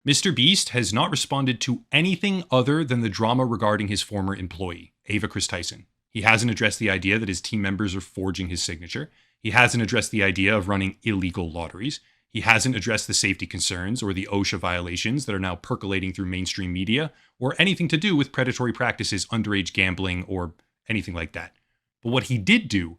Mr. Beast has not responded to anything other than the drama regarding his former employee, Ava Chris Tyson. He hasn't addressed the idea that his team members are forging his signature. He hasn't addressed the idea of running illegal lotteries. He hasn't addressed the safety concerns or the OSHA violations that are now percolating through mainstream media, or anything to do with predatory practices, underage gambling, or anything like that. But what he did do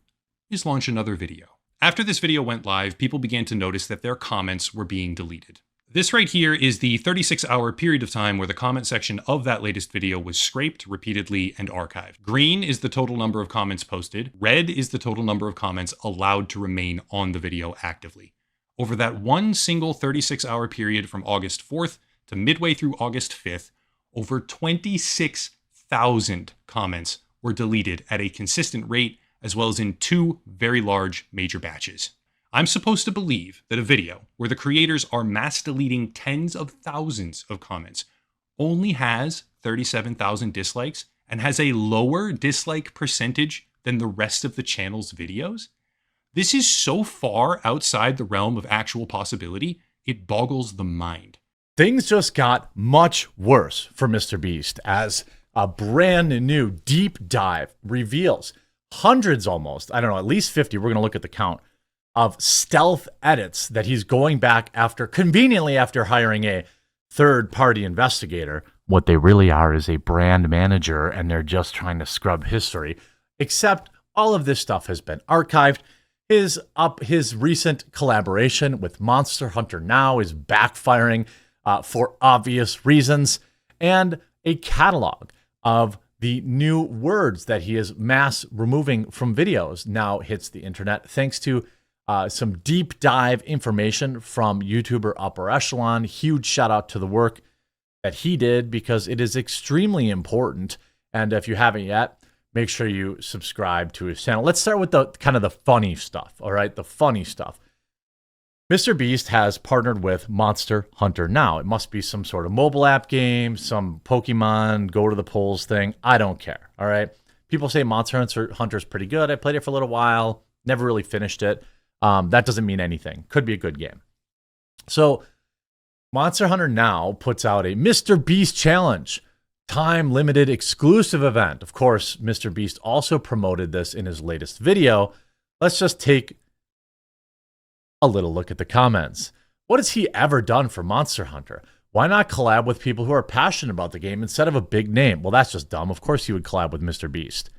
is launch another video. After this video went live, people began to notice that their comments were being deleted. This right here is the 36-hour period of time where the comment section of that latest video was scraped repeatedly and archived. Green is the total number of comments posted. Red is the total number of comments allowed to remain on the video actively. Over that one single 36-hour period from August 4th to midway through August 5th, over 26,000 comments were deleted at a consistent rate, as well as in two very large major batches. I'm supposed to believe that a video where the creators are mass deleting tens of thousands of comments only has 37,000 dislikes and has a lower dislike percentage than the rest of the channel's videos? This is so far outside the realm of actual possibility, it boggles the mind. Things just got much worse for Mr. Beast as a brand new deep dive reveals hundreds almost, I don't know, at least 50, we're going to look at the count, of stealth edits that he's going back after, conveniently after hiring a third-party investigator. What they really are is a brand manager, and they're just trying to scrub history. Except all of this stuff has been archived. His recent collaboration with Monster Hunter Now is backfiring for obvious reasons, and a catalog of the new words that he is mass removing from videos now hits the internet, thanks to some deep dive information from YouTuber Upper Echelon. Huge shout out to the work that he did, because it is extremely important. And if you haven't yet, make sure you subscribe to his channel. Let's start with the kind of the funny stuff. All right, the funny stuff. Mr. Beast has partnered with Monster Hunter Now. It must be some sort of mobile app game, some Pokemon go to the polls thing. I don't care. All right. People say Monster Hunter is pretty good. I played it for a little while, never really finished it. That doesn't mean anything. Could be a good game. So Monster Hunter Now puts out a Mr. Beast challenge, time-limited exclusive event. Of course, Mr. Beast also promoted this in his latest video. Let's just take a little look at the comments. What has he ever done for Monster Hunter? Why not collab with people who are passionate about the game instead of a big name? Well, that's just dumb. Of course he would collab with Mr. Beast.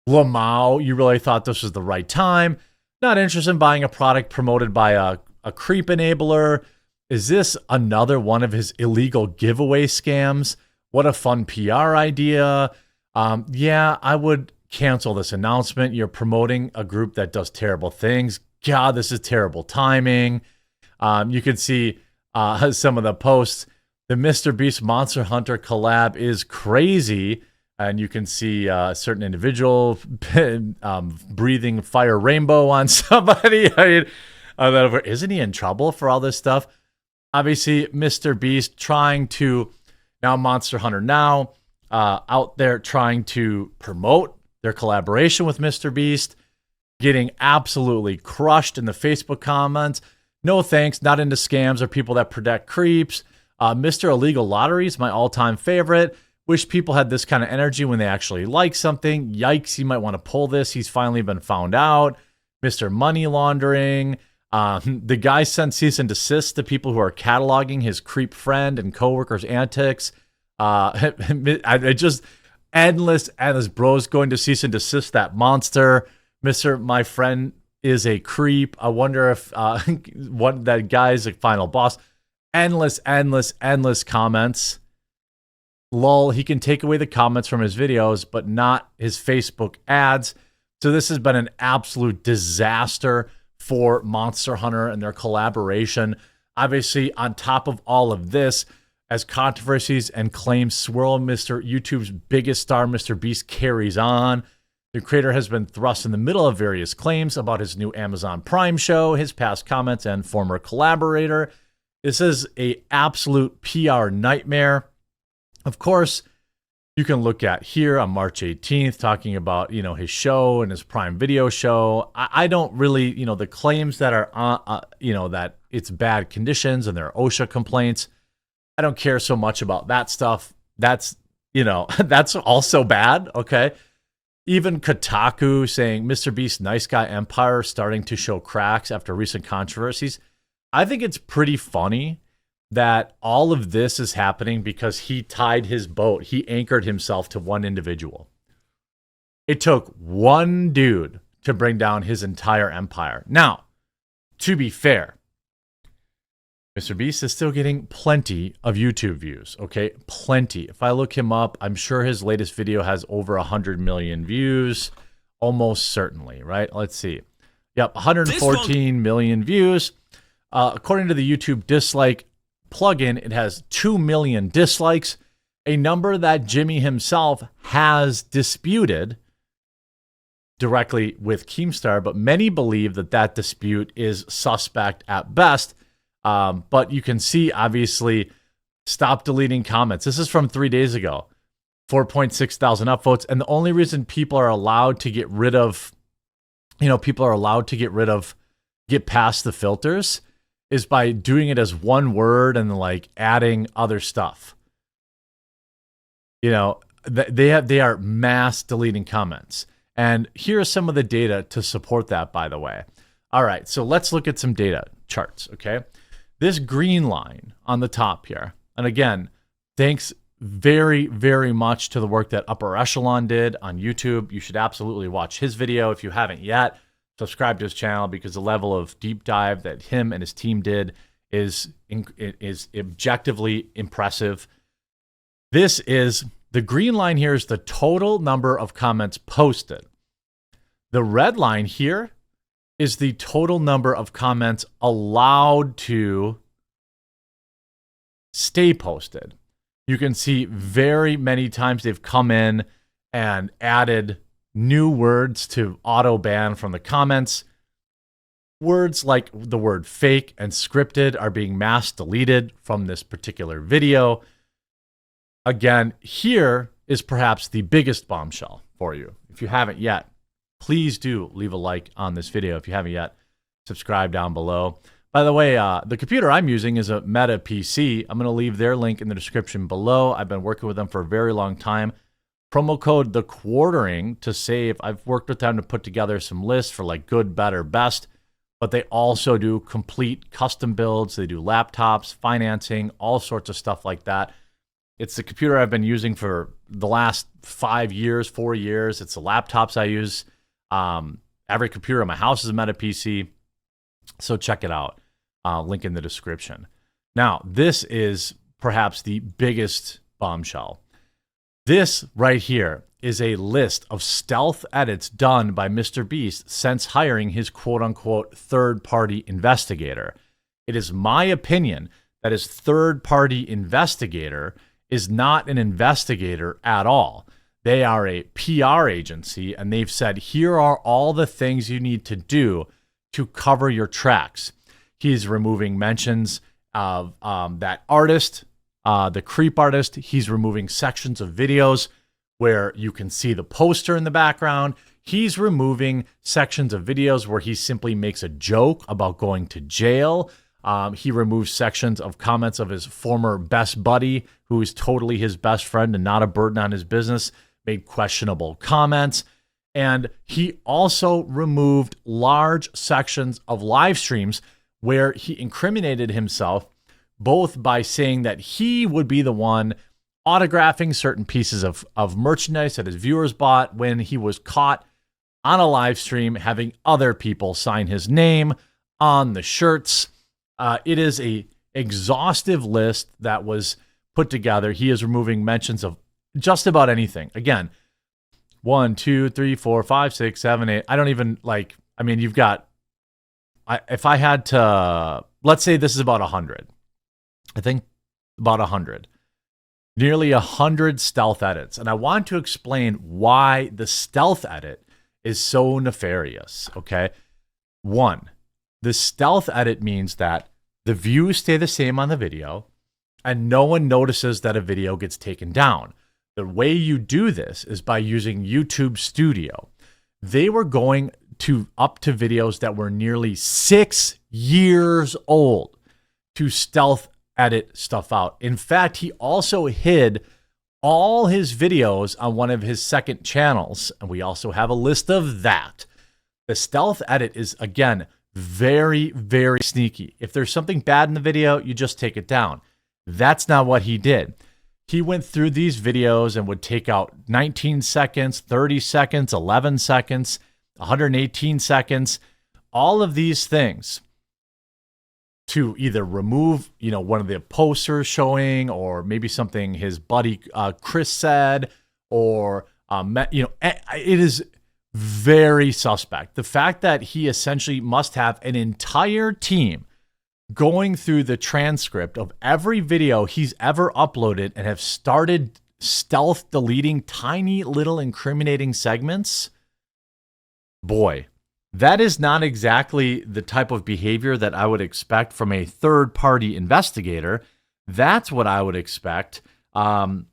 Lamau, you really thought this was the right time? Not interested in buying a product promoted by a creep enabler. Is this another one of his illegal giveaway scams? What a fun PR idea. Yeah, I would cancel this announcement. You're promoting a group that does terrible things. God, this is terrible timing. You can see some of the posts. The Mr. Beast Monster Hunter collab is crazy. And you can see a certain individual breathing fire rainbow on somebody. I mean, isn't he in trouble for all this stuff? Obviously, Mr. Beast trying to, now Monster Hunter Now, out there trying to promote their collaboration with Mr. Beast, getting absolutely crushed in the Facebook comments. No thanks, not into scams or people that protect creeps. Mr. Illegal Lotteries, my all-time favorite. Wish people had this kind of energy when they actually like something. Yikes, he might want to pull this. He's finally been found out. Mr. Money Laundering. The guy sent cease and desist to people who are cataloging his creep friend and coworkers' antics. I just endless bros going to cease and desist that monster. Mr. My friend is a creep. I wonder if what that guy's a final boss. Endless comments. Lol, he can take away the comments from his videos, but not his Facebook ads. So this has been an absolute disaster for Monster Hunter and their collaboration. Obviously, on top of all of this, as controversies and claims swirl, YouTube's biggest star, Mr. Beast, carries on. The creator has been thrust in the middle of various claims about his new Amazon Prime show, his past comments, and former collaborator. This is an absolute PR nightmare. Of course, you can look at here on March 18th talking about, his show and his Prime Video show. I don't really, the claims that are, that it's bad conditions and there are OSHA complaints. I don't care so much about that stuff. That's, that's also bad. Okay. Even Kotaku saying Mr. Beast's nice guy empire starting to show cracks after recent controversies. I think it's pretty funny that all of this is happening because he tied his boat. He anchored himself to one individual. It took one dude to bring down his entire empire. Now, to be fair, Mr. Beast is still getting plenty of YouTube views, okay? Plenty. If I look him up, I'm sure his latest video has over 100 million views, almost certainly, right? Let's see. Yep, 114 million views. According to the YouTube dislike plugin, it has 2 million dislikes, a number that Jimmy himself has disputed directly with Keemstar, but many believe that that dispute is suspect at best. But you can see, obviously, stop deleting comments. This is from 3 days ago. 4.6 thousand upvotes. And the only reason people are allowed to get rid of, get past the filters is by doing it as one word and like adding other stuff. They are mass deleting comments. And here are some of the data to support that, by the way. All right, so let's look at some data charts, okay? This green line on the top here, and again, thanks very, very much to the work that Upper Echelon did on YouTube. You should absolutely watch his video if you haven't yet. Subscribe to his channel because the level of deep dive that him and his team did is objectively impressive. The green line here is the total number of comments posted. The red line here is the total number of comments allowed to stay posted. You can see very many times they've come in and added new words to auto ban from the comments. Words like the word fake and scripted are being mass deleted from this particular video. Again, here is perhaps the biggest bombshell for you. If you haven't yet, please do leave a like on this video. If you haven't yet, subscribe down below. By the way, the computer I'm using is a Meta PC. I'm going to leave their link in the description below. I've been working with them for a very long time. Promo code The Quartering to save. I've worked with them to put together some lists for like good, better, best. But they also do complete custom builds. They do laptops, financing, all sorts of stuff like that. It's the computer I've been using for the last 4 years. It's the laptops I use. Every computer in my house is a Meta PC. So check it out. Link in the description. Now, this is perhaps the biggest bombshell. This right here is a list of stealth edits done by Mr. Beast since hiring his quote-unquote third-party investigator. It is my opinion that his third-party investigator is not an investigator at all. They are a PR agency, and they've said, here are all the things you need to do to cover your tracks. He's removing mentions of that artist, the creep artist. He's removing sections of videos where you can see the poster in the background. He's removing sections of videos where he simply makes a joke about going to jail. He removes sections of comments of his former best buddy, who is totally his best friend and not a burden on his business, made questionable comments. And he also removed large sections of live streams where he incriminated himself, both by saying that he would be the one autographing certain pieces of merchandise that his viewers bought when he was caught on a live stream having other people sign his name on the shirts. It is a exhaustive list that was put together. He is removing mentions of just about anything. Again, 1, 2, 3, 4, 5, 6, 7, 8. I don't even like, I mean, you've got, if I had to, let's say this is about 100. I think about 100. Nearly 100 stealth edits. And I want to explain why the stealth edit is so nefarious, okay? 1, the stealth edit means that the views stay the same on the video and no one notices that a video gets taken down. The way you do this is by using YouTube Studio. They were going up to videos that were nearly 6 years old to stealth edit stuff out. In fact, he also hid all his videos on one of his second channels, and we also have a list of that. The stealth edit is, again, very, very sneaky. If there's something bad in the video, you just take it down. That's not what he did. He went through these videos and would take out 19 seconds, 30 seconds, 11 seconds, 118 seconds, all of these things to either remove, one of the posters showing, or maybe something his buddy Chris said, or it is very suspect. The fact that he essentially must have an entire team going through the transcript of every video he's ever uploaded and have started stealth deleting tiny little incriminating segments. Boy, that is not exactly the type of behavior that I would expect from a third-party investigator. That's what I would expect of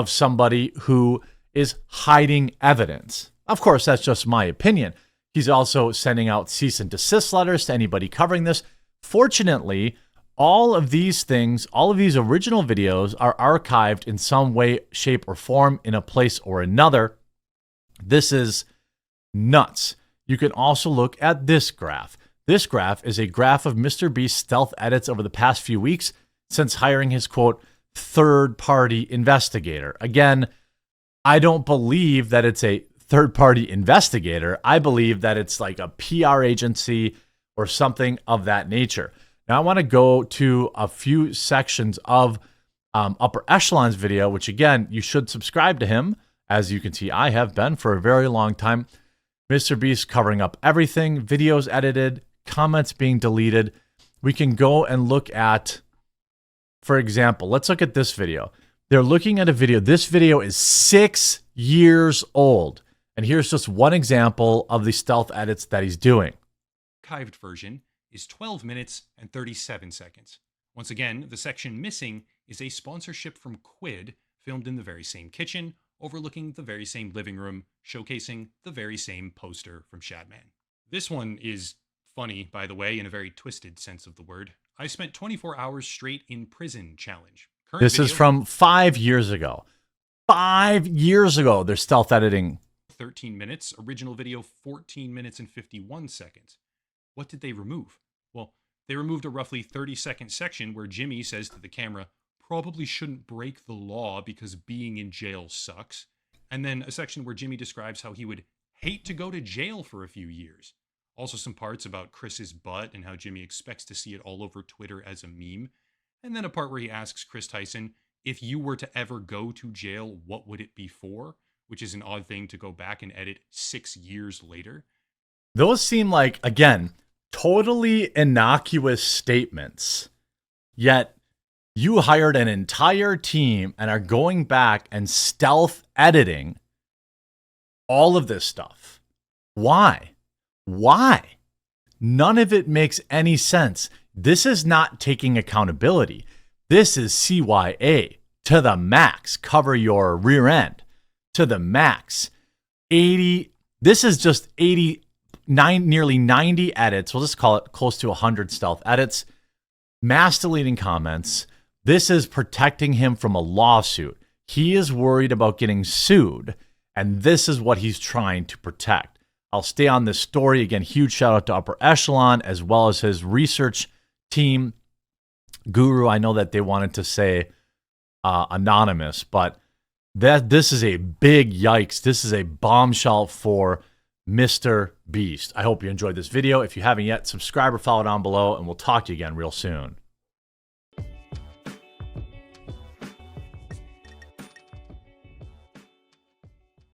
somebody who is hiding evidence. Of course, that's just my opinion. He's also sending out cease and desist letters to anybody covering this. Fortunately, all of these things, all of these original videos are archived in some way, shape, or form in a place or another. This is nuts. You can also look at this graph. This graph is a graph of Mr. Beast's stealth edits over the past few weeks since hiring his, quote, third-party investigator. Again, I don't believe that it's a third-party investigator. I believe that it's like a PR agency or something of that nature. Now, I want to go to a few sections of Upper Echelon's video, which, again, you should subscribe to him. As you can see, I have been for a very long time. Mr. Beast covering up everything, videos edited, comments being deleted. We can go and look at, for example, let's look at this video. They're looking at a video. This video is 6 years old. And here's just one example of the stealth edits that he's doing. Archived version is 12 minutes and 37 seconds. Once again, the section missing is a sponsorship from Quid, filmed in the very same kitchen, overlooking the very same living room, showcasing the very same poster from Shadman. This one is funny, by the way, in a very twisted sense of the word. I spent 24 hours straight in prison challenge. This is from 5 years ago. 5 years ago, they're stealth editing. 13 minutes, original video 14 minutes and 51 seconds. What did they remove? Well, they removed a roughly 30-second section where Jimmy says to the camera, probably shouldn't break the law because being in jail sucks. And then a section where Jimmy describes how he would hate to go to jail for a few years. Also some parts about Chris's butt and how Jimmy expects to see it all over Twitter as a meme. And then a part where he asks Chris Tyson, if you were to ever go to jail, what would it be for? Which is an odd thing to go back and edit 6 years later. Those seem like, again, totally innocuous statements. Yet you hired an entire team and are going back and stealth editing all of this stuff. Why? Why? None of it makes any sense. This is not taking accountability. This is CYA to the max. Cover your rear end to the max. 80. This is just 89, nearly 90 edits. We'll just call it close to 100 stealth edits. Mass deleting comments. This is protecting him from a lawsuit. He is worried about getting sued, and this is what he's trying to protect. I'll stay on this story. Again, huge shout out to Upper Echelon as well as his research team. Guru, I know that they wanted to say anonymous, but this is a big yikes. This is a bombshell for Mr. Beast. I hope you enjoyed this video. If you haven't yet, subscribe or follow down below, and we'll talk to you again real soon.